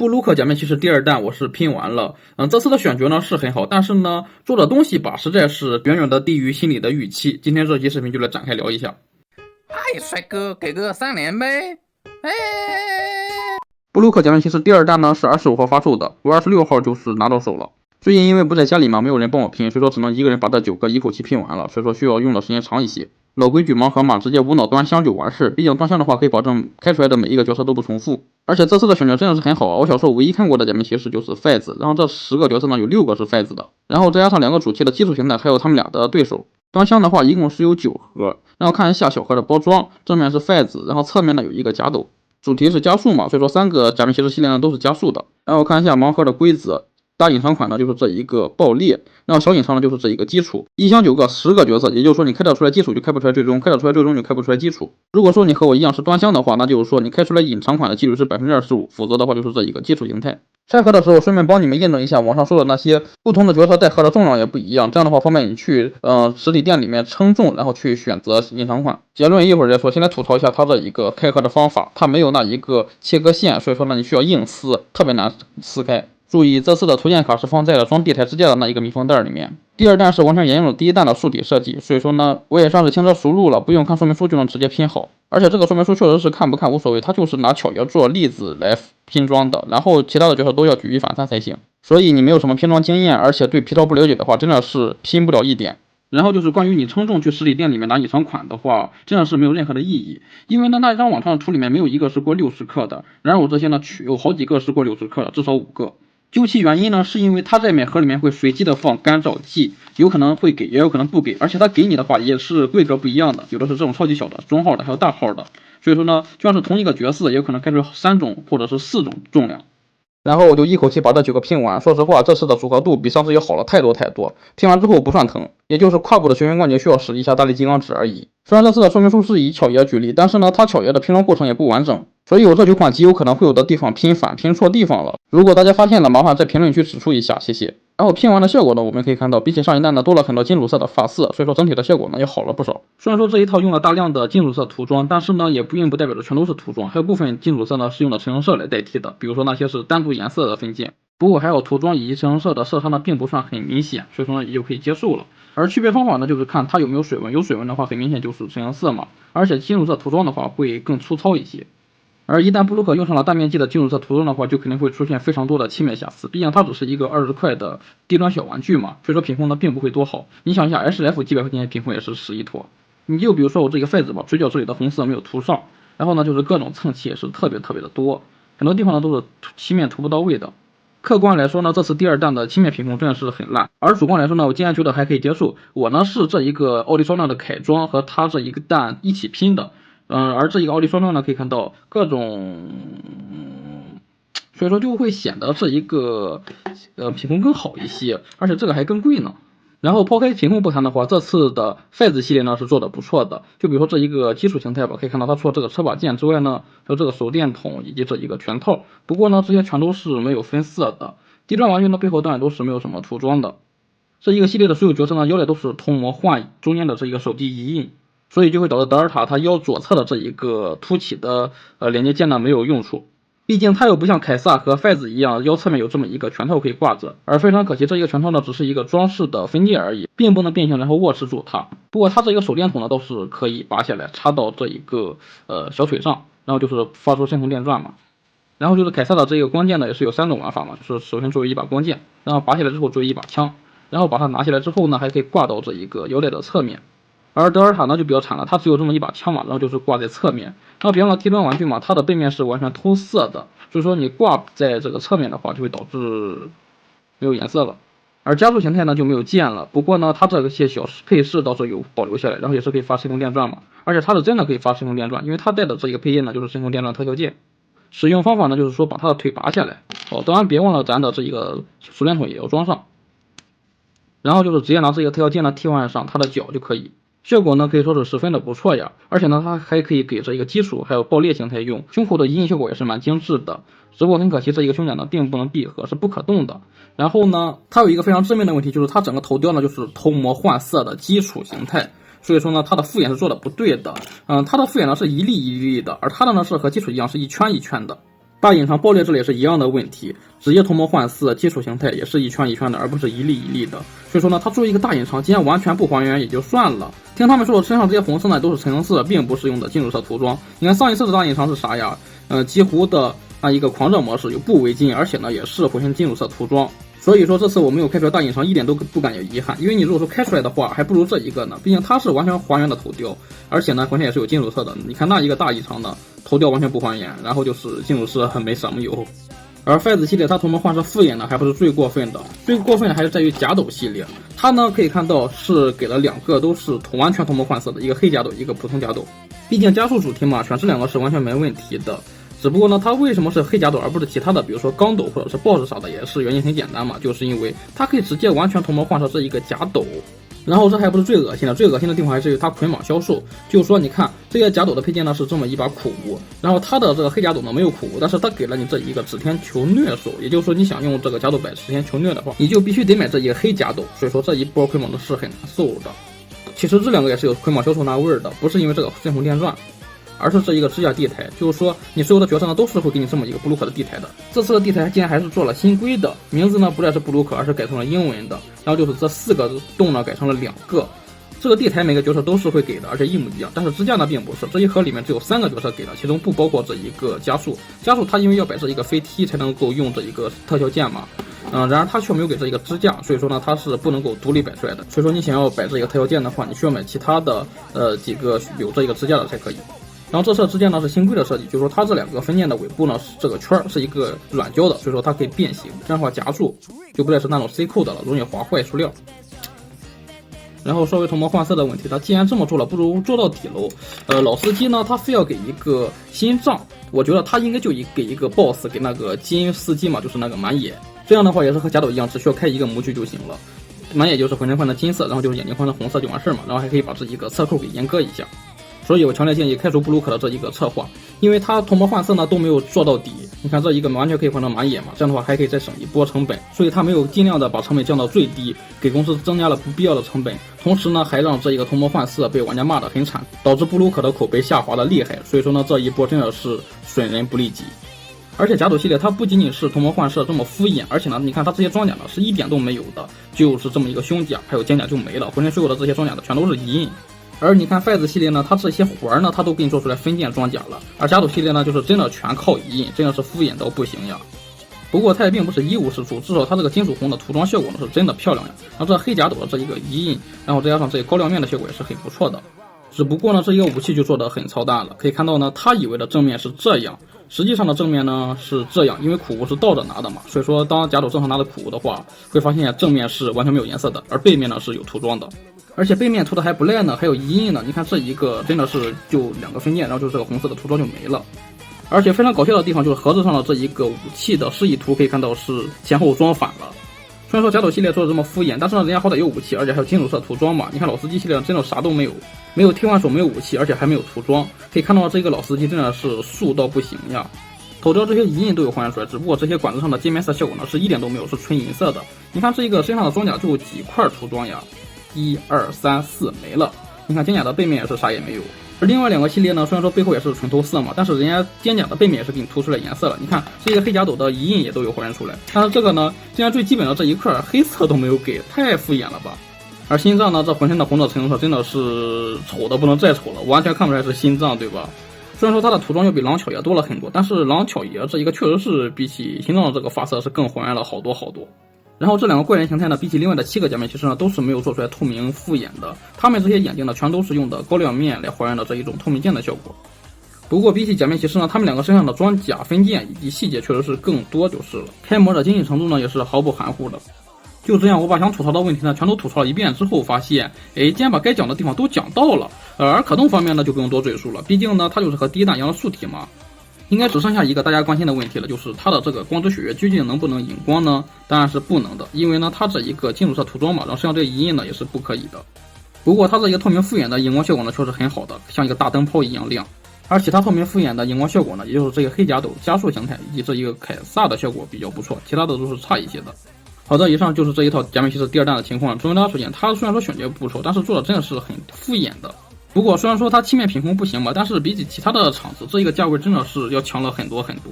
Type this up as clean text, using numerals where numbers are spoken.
布鲁克假面骑士第二弹我是拼完了，这次的选角呢是很好，但是呢做的东西吧实在是远远的低于心里的预期。今天这期视频就来展开聊一下。嗨，帅哥，给个3连呗！布鲁克假面骑士第二弹呢是25号发售的，我26号就是拿到手了。最近因为不在家里嘛，没有人帮我拼，所以说只能一个人把这9个一口气拼完了，所以说需要用的时间长一些。老规矩盲盒嘛，直接无脑端箱就完事，毕竟端箱的话可以保证开出来的每一个角色都不重复。而且这次的选角真的是很好啊！我小时候唯一看过的假面骑士就是痱子，然后这10个角色呢有6个是痱子的，然后再加上2个主题的基础形态，还有他们俩的对手。端箱的话一共是有9盒，然后看一下小盒的包装，正面是痱子，然后侧面呢有一个加斗。主题是加速嘛，所以说3个假面骑士系列呢都是加速的。然后看一下盲盒的规则。大隐藏款呢就是这一个爆裂，然后小隐藏呢就是这一个基础。1箱9个10个角色，也就是说你开得出来基础就开不出来最终，开得出来最终就开不出来基础。如果说你和我一样是端箱的话，那就是说你开出来隐藏款的几率是 25%， 否则的话就是这一个基础形态。拆盒的时候顺便帮你们验证一下网上说的那些不同的角色带盒的重量也不一样，这样的话方便你去实体店里面称重，然后去选择隐藏款。结论一会儿再说，先来吐槽一下它的一个开盒的方法，它没有那一个切割线，所以说呢你需要硬撕，特别难撕开。注意，这次的图鉴卡是放在了装地台支架的那一个密封袋里面。第二弹是完全沿用了第一弹的竖底设计，所以说呢，我也算是轻车熟路了，不用看说明书就能直接拼好。而且这个说明书确实是看不看无所谓，它就是拿巧爷做例子来拼装的，然后其他的角色都要举一反三才行。所以你没有什么拼装经验，而且对皮套不了解的话，真的是拼不了一点。然后就是关于你称重去实体店里面拿隐藏款的话，真的是没有任何的意义，因为呢那张网上的图里面没有一个是过60克的，然而我这些呢有好几个是过60克的，至少5个。究其原因呢，是因为它在每盒里面会随机的放干燥剂，有可能会给，也有可能不给，而且它给你的话也是规格不一样的，有的是这种超级小的、中号的，还有大号的，所以说呢，就算是同一个角色，也有可能开出3种或者是4种重量。然后我就一口气把这9个拼完，说实话，这次的组合度比上次也好了太多太多，拼完之后不算疼，也就是胯部的旋旋关节需要使一下大力金刚指而已。虽然这次的说明书是以巧爷举例，但是呢，他巧爷的拼装过程也不完整，所以我这9款极有可能会有的地方拼反、拼错地方了。如果大家发现了，麻烦在评论区指出一下，谢谢。然后拼完的效果呢，我们可以看到，比起上一弹呢多了很多金属色的发色，所以说整体的效果呢也好了不少。虽然说这一套用了大量的金属色涂装，但是呢也并不代表着全都是涂装，还有部分金属色呢是用的成色来代替的，比如说那些是单独颜色的分件。不过还有涂装以及成色的色差呢并不算很明显，所以说呢也就可以接受了。而区别方法呢就是看它有没有水纹，有水纹的话很明显就是成颜色嘛，而且金属色涂装的话会更粗糙一些。而一旦布鲁克用上了大面积的金属色涂装的话，就肯定会出现非常多的漆面瑕疵，毕竟它只是一个20块的低端小玩具嘛，所以说品控呢并不会多好。你想一下 HF 几百块钱的品控也是屎一坨。你就比如说我这个痱子吧，嘴角这里的红色没有涂上，然后呢就是各种蹭漆也是特别的多，很多地方呢都是漆面涂不到位的。客观来说呢，这次第二弹的漆面品控真的是很烂，而主观来说呢，我竟然觉得还可以接受。我呢是这一个奥利双量的凯装和它这一个弹一起拼的，而这一个奥利双量呢可以看到各种，所以说就会显得这一个品控更好一些，而且这个还更贵呢。然后抛开品控不谈的话，这次的痱子系列呢是做的不错的，就比如说这一个基础形态吧，可以看到它除了这个车把件之外呢，还有这个手电筒以及这一个全套，不过呢这些全都是没有分色的。低端玩具呢背后当然都是没有什么涂装的。这一个系列的所有角色呢腰带都是通膜换中间的这一个手机移印，所以就会导致德尔塔它腰左侧的这一个凸起的连接件呢没有用处。毕竟它又不像凯撒和痱子一样腰侧面有这么一个拳头可以挂着，而非常可惜这一个拳头呢只是一个装饰的分界而已，并不能变形然后握持住它。不过它这一个手电筒呢倒是可以拔下来插到这一个小腿上，然后就是发出深红电钻嘛。然后就是凯撒的这个光剑呢也是有3种玩法嘛，就是首先作为一把光剑，然后拔下来之后作为一把枪，然后把它拿下来之后呢还可以挂到这一个腰带的侧面。而德尔塔呢就比较惨了，它只有这么一把枪嘛，然后就是挂在侧面。然后别忘了低端玩具嘛，它的背面是完全偷色的，所以说你挂在这个侧面的话，就会导致没有颜色了。而加速形态呢就没有剑了，不过呢它这些小配饰倒是有保留下来，然后也是可以发深红电钻嘛，而且它是真的可以发深红电钻，因为它带的这个配件呢就是深红电钻特效键。使用方法呢就是说把它的腿拔下来，当然别忘了咱的这一个手电筒也要装上，然后就是直接拿这个特效键呢替换上它的脚就可以。效果呢可以说是十分的不错呀，而且呢它还可以给这一个基础还有爆裂形态用，胸口的移印效果也是蛮精致的。只不过很可惜这一个胸甲呢并不能闭合，是不可动的。然后呢它有一个非常致命的问题，就是它整个头雕呢就是偷膜换色的基础形态，所以说呢它的复眼是做的不对的。它的复眼呢是一粒一粒的，而它的呢是和基础一样是一圈一圈的。大隐藏爆裂这里也是一样的问题，直接涂抹换色基础形态也是一圈一圈的，而不是一粒一粒的。所以说呢，它作为一个大隐藏，既然完全不还原也就算了。听他们说，身上这些红色呢都是橙色，并不是用的金属色涂装。你看上一次的大隐藏是啥呀？几乎的一个狂热模式有不违禁，而且呢也是回旋金属色涂装。所以说这次我没有开出来大隐藏，一点都不感觉遗憾，因为你如果说开出来的话，还不如这一个呢，毕竟它是完全还原的头雕，而且呢浑身也是有金属色的。你看那一个大隐藏呢，头雕完全不还原，然后就是金属色很没什么油。而筷子系列它涂抹换色敷衍呢，还不是最过分的，最过分的还是在于甲斗系列，它呢可以看到是给了两个都是完全涂抹换色的，一个黑甲斗，一个普通甲斗。毕竟加速主题嘛，选这两个是完全没问题的。只不过呢，它为什么是黑甲斗而不是其他的，比如说钢斗或者是 BOSS 啥的，也是原因很简单嘛，就是因为它可以直接完全涂抹换色这一个甲斗。然后这还不是最恶心的，最恶心的地方还是它捆绑销售，就是说你看这个甲斗的配件呢是这么一把苦无，然后它的这个黑甲斗呢没有苦无，但是它给了你这一个指天求虐手，也就是说你想用这个甲斗摆指天求虐的话，你就必须得买这一个黑甲斗，所以说这一波捆绑的是很难受的。其实这两个也是有捆绑销售那味儿的，不是因为这个深红电钻，而是这一个支架地台，就是说你所有的角色呢都是会给你这么一个布鲁克的地台的。这次的地台竟然还是做了新规的，名字呢不再是布鲁克，而是改成了英文的，然后就是这4个洞呢改成了2个。这个地台每个角色都是会给的，而且一模一样，但是支架呢并不是，这一盒里面只有3个角色给的，其中不包括这一个加速。加速它因为要摆这一个飞踢才能够用这一个特效键嘛，然而它却没有给这一个支架，所以说呢它是不能够独立摆出来的。所以说你想要摆这一个特效键的话，你需要买其他的几个有这一个支架的才可以。然后这次支架呢是新规的设计，就是说它这2个分件的尾部呢这个圈是一个软胶的，所以说它可以变形，这样的话夹住就不再是那种 C 扣的了，容易划坏塑料。然后稍微涂抹换色的问题，他既然这么做了，不如做到底喽。老司机呢，他非要给一个心脏，我觉得他应该就给一个 BOSS 给那个金司机嘛，就是那个满野。这样的话也是和甲斗一样，只需要开一个模具就行了。满野就是浑身换的金色，然后就是眼睛换的红色就完事嘛，然后还可以把这一个侧扣给阉割一下。所以我强烈建议开除布鲁克的这一个策划，因为他涂抹换色呢都没有做到底。你看这一个完全可以换成满野嘛，这样的话还可以再省一波成本，所以他没有尽量的把成本降到最低，给公司增加了不必要的成本，同时呢还让这一个涂抹换色被玩家骂得很惨，导致布鲁克的口碑下滑的厉害。所以说呢这一波真的是损人不利己。而且甲斗系列它不仅仅是涂抹换色这么敷衍，而且呢你看它这些装甲呢是一点都没有的，就是这么一个胸甲还有肩甲就没了，浑身所有的这些装甲的全都是遗印。而你看筷子系列呢，它这些环呢，它都给你做出来分件装甲了。而甲斗系列呢，就是真的全靠遗印，真的是敷衍到不行呀。不过它也并不是一无是处，至少它这个金属红的涂装效果呢是真的漂亮呀。然后这黑甲斗的这一个遗印，然后再加上这个高亮面的效果也是很不错的。只不过呢，这一个武器就做得很操蛋了。可以看到呢，他以为的正面是这样，实际上的正面呢是这样，因为苦无是倒着拿的嘛，所以说当甲斗正常拿的苦无的话，会发现正面是完全没有颜色的，而背面呢是有涂装的。而且背面涂的还不赖呢，还有遗印呢。你看这一个真的是就2个分件，然后就是这个红色的涂装就没了。而且非常搞笑的地方就是盒子上的这一个武器的示意图，可以看到是前后装反了。虽然说甲斗系列做的这么敷衍，但是呢人家好歹有武器，而且还有金属色涂装嘛。你看老司机系列真的啥都没有，没有替换手，没有武器，而且还没有涂装。可以看到这个老司机真的是素到不行呀。头雕这些遗印都有还原出来，只不过这些管子上的界面色效果呢是一点都没有，是纯银色的。你看这一个身上的装甲就几块涂装呀，1、2、3、4没了。你看肩甲的背面也是啥也没有。而另外2个系列呢，虽然说背后也是纯透色嘛，但是人家肩甲的背面也是给你涂出来颜色了。你看这个黑甲斗的遗印也都有还原出来，但是这个呢，竟然最基本的这一块黑色都没有给，太敷衍了吧。而心脏呢，这浑身的红的橙色真的是丑的不能再丑了，完全看不出来是心脏，对吧？虽然说它的涂装要比狼巧爷多了很多，但是狼巧爷这一个确实是比起心脏的这个发色是更还原了好多好多。然后这2个怪人形态呢，比起另外的7个假面骑士呢，都是没有做出来透明复眼的。他们这些眼睛呢，全都是用的高亮面来还原的这一种透明件的效果。不过比起假面骑士呢，他们2个身上的装甲分件以及细节确实是更多就是了。开模的精细程度呢，也是毫不含糊的。就这样，我把想吐槽的问题呢，全都吐槽了一遍之后，发现，既然把该讲的地方都讲到了。而可动方面呢，就不用多赘述了，毕竟呢，它就是和第一弹一样的素体嘛。应该只剩下一个大家关心的问题了，就是它的这个光之血月究竟能不能引光呢？当然是不能的，因为呢它这一个金属色涂装嘛，然后身上这个遗印呢也是不可以的。不过它这一个透明复眼的荧光效果呢确实很好的，像一个大灯泡一样亮。而其他透明复眼的荧光效果呢，也就是这个黑甲斗加速形态以及这一个凯撒的效果比较不错，其他的都是差一些的。好的，以上就是这一套假面骑士第2弹的情况。从大家所见，它虽然说选角不错，但是做的真的是很敷衍的。不过虽然说它漆面品控不行吧，但是比起其他的厂子，这一个价位真的是要强了很多很多。